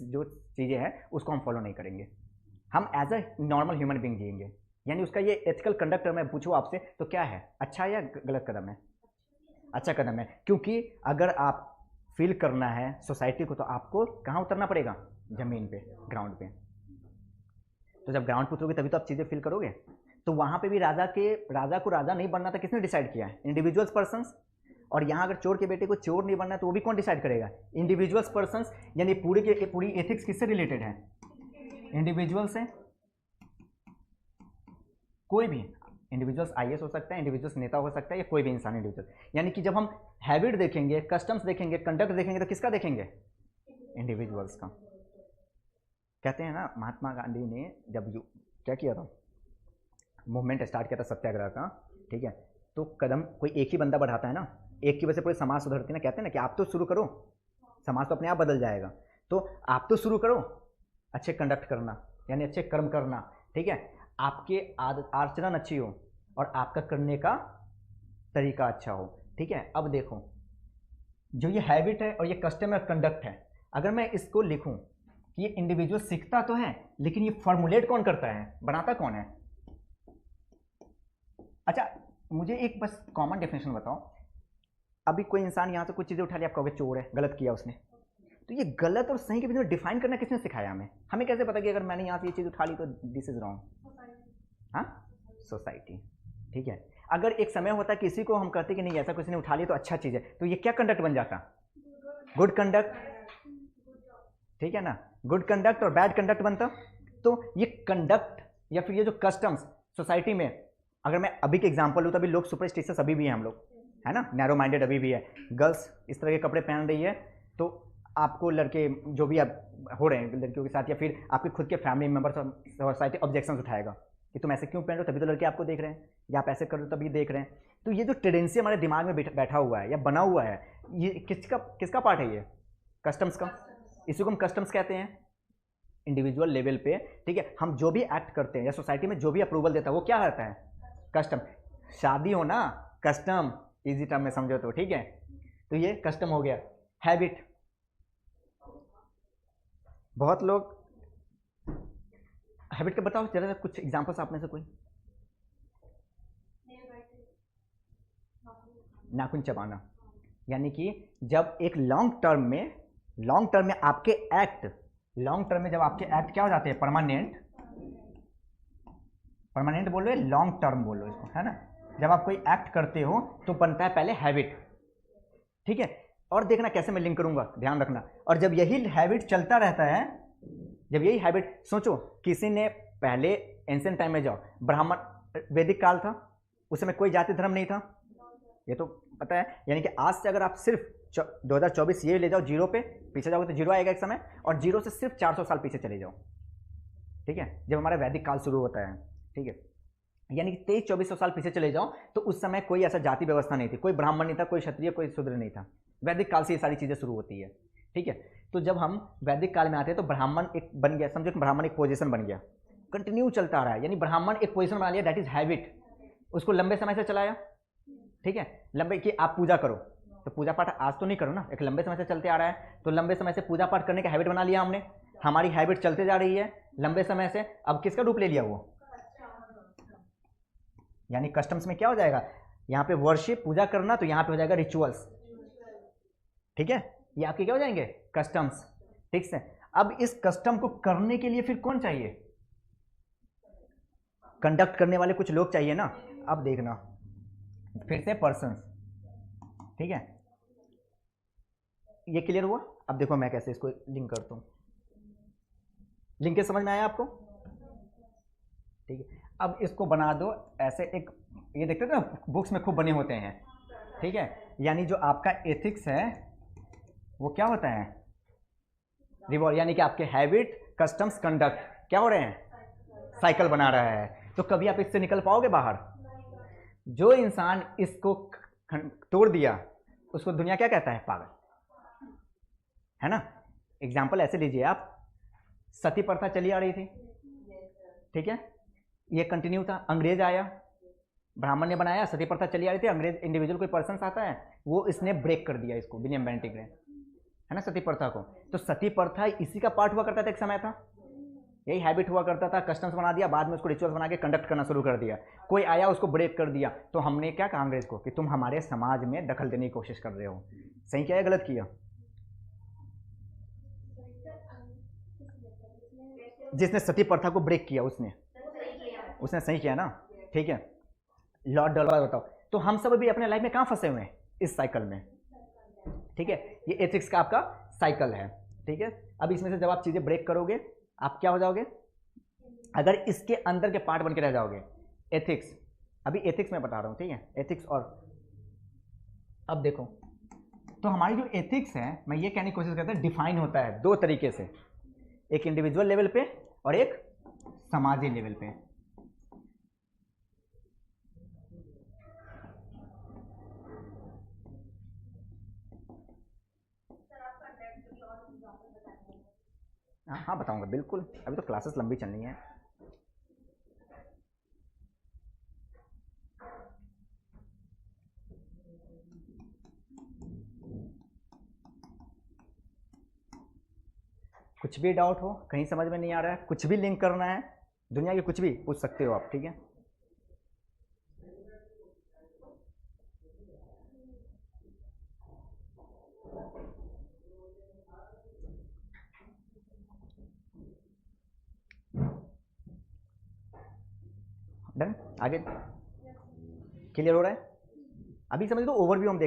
जो चीज़ें हैं उसको हम फॉलो नहीं करेंगे, हम as a normal human being जिएंगे। यानी उसका ये एथिकल कंडक्ट मैं पूछूँ आपसे तो क्या है, अच्छा या गलत कदम है? अच्छा कदम है, क्योंकि अगर आप फील करना है सोसाइटी को तो आपको कहाँ उतरना पड़ेगा, ज़मीन पे, ग्राउंड पे। तो जब ग्राउंड पे उतरोगे तभी तो आप चीज़ें फील करोगे। तो वहाँ पे भी राजा को राजा नहीं बनना था, किसने डिसाइड किया है? Individuals persons. और यहाँ अगर चोर के बेटे को चोर नहीं बनना है तो वो भी कौन डिसाइड करेगा? Individuals persons. यानी पूरी एथिक्स किससे रिलेटेड है? इंडिविजुअल से। कोई भी इंडिविजुअल्स आईएएस हो सकता है, इंडिविजुअल्स नेता हो सकता है, या कोई भी इंसान इंडिविजुअल। यानी कि जब हम हैबिट देखेंगे, कस्टम्स देखेंगे, कंडक्ट देखेंगे तो किसका देखेंगे? इंडिविजुअल्स का। कहते हैं ना, महात्मा गांधी ने जब क्या किया था, मूवमेंट स्टार्ट किया था सत्याग्रह का, ठीक है, तो कदम कोई एक ही बंदा बढ़ाता है ना, एक की वजह से पूरे समाज सुधरती है ना। कहते हैं ना कि आप तो शुरू करो, समाज तो अपने आप बदल जाएगा। तो आप तो शुरू करो अच्छे कंडक्ट करना, यानी अच्छे कर्म करना, ठीक है, आपके आचरण अच्छी हो और आपका करने का तरीका अच्छा हो, ठीक है। अब देखो, जो ये हैबिट है और ये कस्टम और कंडक्ट है, अगर मैं इसको लिखूं कि ये इंडिविजुअल सीखता तो है, लेकिन ये फॉर्मुलेट कौन करता है, बनाता कौन है? अच्छा, मुझे एक बस कॉमन डेफिनेशन बताओ। अभी कोई इंसान यहाँ से कुछ चीज़ें उठा लिया, आप कहोगे चोर है, गलत किया उसने, तो ये गलत और सही के बीच में डिफाइन करना किसने सिखाया हमें? हमें कैसे पता कि अगर मैंने यहाँ से ये चीज़ उठा ली तो दिस इज रॉन्ग? हाँ, सोसाइटी, ठीक है। अगर एक समय होता है किसी को हम कहते कि नहीं ऐसा किसी ने उठा लिया तो अच्छा चीज़ है, तो ये क्या कंडक्ट बन जाता? गुड कंडक्ट, ठीक है ना, गुड कंडक्ट और बैड कंडक्ट बनता। तो ये कंडक्ट या फिर ये जो कस्टम्स सोसाइटी में, अगर मैं अभी के एग्जांपल लूँ तो अभी लोग सुपरस्टिशियस अभी भी हैं हम लोग, है ना, नैरो माइंडेड अभी भी है। गर्ल्स इस तरह के कपड़े पहन रही है तो आपको लड़के जो भी आप हो रहे हैं लड़कियों के साथ, या फिर आपके खुद के फैमिली मेम्बर्स सोसाइटी ऑब्जेक्शन उठाएगा कि तुम ऐसे क्यों पहन रहे हो, तभी तो लड़के आपको देख रहे हैं, या आप ऐसे कर रहे हो तभी देख रहे हैं। तो ये जो टेंडेंसी हमारे दिमाग में बैठा हुआ है या बना हुआ है, ये किसका पार्ट है? ये कस्टम्स का। इसी को हम कस्टम्स कहते हैं इंडिविजुअल लेवल पे, ठीक है। हम जो भी एक्ट करते हैं या सोसाइटी में जो भी अप्रूवल देता है वो क्या रहता है? कस्टम। शादी हो ना, कस्टम, इजी टर्म में समझो तो, ठीक है। तो ये कस्टम हो गया। हैबिट, बहुत लोग हैबिट के बताओ जरा कुछ एग्जांपल्स आप में से कोई। नाखून चबाना, यानी कि जब एक लॉन्ग टर्म में आपके एक्ट, लॉन्ग टर्म में जब आपके एक्ट क्या हो जाते हैं? परमानेंट बोलो, लॉन्ग टर्म बोलो इसको, है ना। जब आप कोई एक्ट करते हो तो बनता है पहले हैबिट, ठीक है। और देखना कैसे मैं लिंक करूंगा, ध्यान रखना। और जब यही हैबिट चलता रहता है, जब यही हैबिट, सोचो किसी ने पहले एंशिएंट टाइम में जाओ, ब्राह्मण, वैदिक काल था, उस समय कोई जाति धर्म नहीं था, ये तो पता है। यानी कि आज से अगर आप सिर्फ 2024 ये ले जाओ, जीरो पे पीछे जाओगे तो जीरो आएगा एक समय, और जीरो से सिर्फ 400 साल पीछे चले जाओ, ठीक है, जब हमारा वैदिक काल शुरू होता है, ठीक है। यानी कि 2300-2400 साल पीछे चले जाओ तो उस समय कोई ऐसा जाति व्यवस्था नहीं थी, कोई ब्राह्मण नहीं था, कोई क्षत्रिय, कोई शूद्र नहीं था। वैदिक काल से ये सारी चीज़ें शुरू होती है, ठीक है। तो जब हम वैदिक काल में आते हैं तो ब्राह्मण एक बन गया, समझो कि ब्राह्मण एक पोजीशन बन गया, कंटिन्यू चलता रहा है, यानी ब्राह्मण एक पोजीशन बना लिया, दैट इज हैबिट, उसको लंबे समय से चलाया, ठीक है। लंबे कि आप पूजा करो, तो पूजा पाठ आज तो नहीं करो ना, एक लंबे समय से चलते आ रहा है, तो लंबे समय से पूजा पाठ करने का हैबिट बना लिया हमने, हमारी हैबिट चलते जा रही है लंबे समय से। अब किसका रूप ले लिया वो? यानी कस्टम्स में क्या हो जाएगा, यहाँ पे वर्शिप, पूजा करना, तो यहाँ पे हो जाएगा रिचुअल्स, ठीक है। ये आपके क्या हो जाएंगे? कस्टम्स, ठीक से। अब इस कस्टम को करने के लिए फिर कौन चाहिए? कंडक्ट करने वाले कुछ लोग चाहिए ना। अब देखना फिर से पर्सन्स, ठीक है, ये क्लियर हुआ। अब देखो मैं कैसे इसको लिंक करता हूं, लिंक के समझ में आया आपको? ठीक है। अब इसको बना दो ऐसे, एक ये देखते थे ना बुक्स में खूब बने होते हैं, ठीक है। यानी जो आपका एथिक्स है वो क्या होता है? रिवॉल्व, यानी कि आपके हैबिट, कस्टम्स, कंडक्ट क्या हो रहे हैं? साइकिल बना रहा है। तो कभी आप इससे निकल पाओगे बाहर? जो इंसान इसको तोड़ दिया उसको दुनिया क्या कहता है? पागल, है ना। एग्जाम्पल ऐसे लीजिए आप, सती प्रथा चली आ रही थी, ठीक है, ये कंटिन्यू था, अंग्रेज आया, ब्राह्मण ने बनाया, सती प्रथा चली आ रही थी, अंग्रेज इंडिविजुअल कोई पर्सन आता है, वो इसने ब्रेक कर दिया इसको, विलियम बेंटिक ने, है ना, सती प्रथा को। तो सती प्रथा इसी का पार्ट हुआ करता था, एक समय था, यही हैबिट हुआ करता था, कस्टम्स बना दिया, बाद में उसको रिचुअल्स बना के कंडक्ट करना शुरू कर दिया। कोई आया उसको ब्रेक कर दिया, तो हमने क्या कहा अंग्रेज को कि तुम हमारे समाज में दखल देने की कोशिश कर रहे हो। सही किया या गलत किया? जिसने सती प्रथा को ब्रेक किया उसने सही किया ना, ठीक है। लॉर्ड डलवाय बताओ, तो हम सब भी अपने लाइफ में कहाँ फंसे हुए हैं? इस साइकिल में, ठीक है। ये एथिक्स का आपका साइकिल है, ठीक है। अब इसमें से जब आप चीजें ब्रेक करोगे आप क्या हो जाओगे? अगर इसके अंदर के पार्ट बन के रह जाओगे, एथिक्स, अभी एथिक्स में बता रहा हूं, ठीक है, एथिक्स। और अब देखो, तो हमारी जो एथिक्स है, मैं ये कहने की कोशिश करता हूं, डिफाइन होता है दो तरीके से, एक इंडिविजुअल लेवल पे और एक समाजी लेवल पे। हाँ हाँ बताऊंगा बिल्कुल, अभी तो क्लासेस लंबी चलनी है। कुछ भी डाउट हो, कहीं समझ में नहीं आ रहा है, कुछ भी लिंक करना है, दुनिया के कुछ भी पूछ सकते हो आप, ठीक है। डन, आगे क्लियर हो रहा है? अभी समझ लो ओवरव्यू हम देख रहे हैं।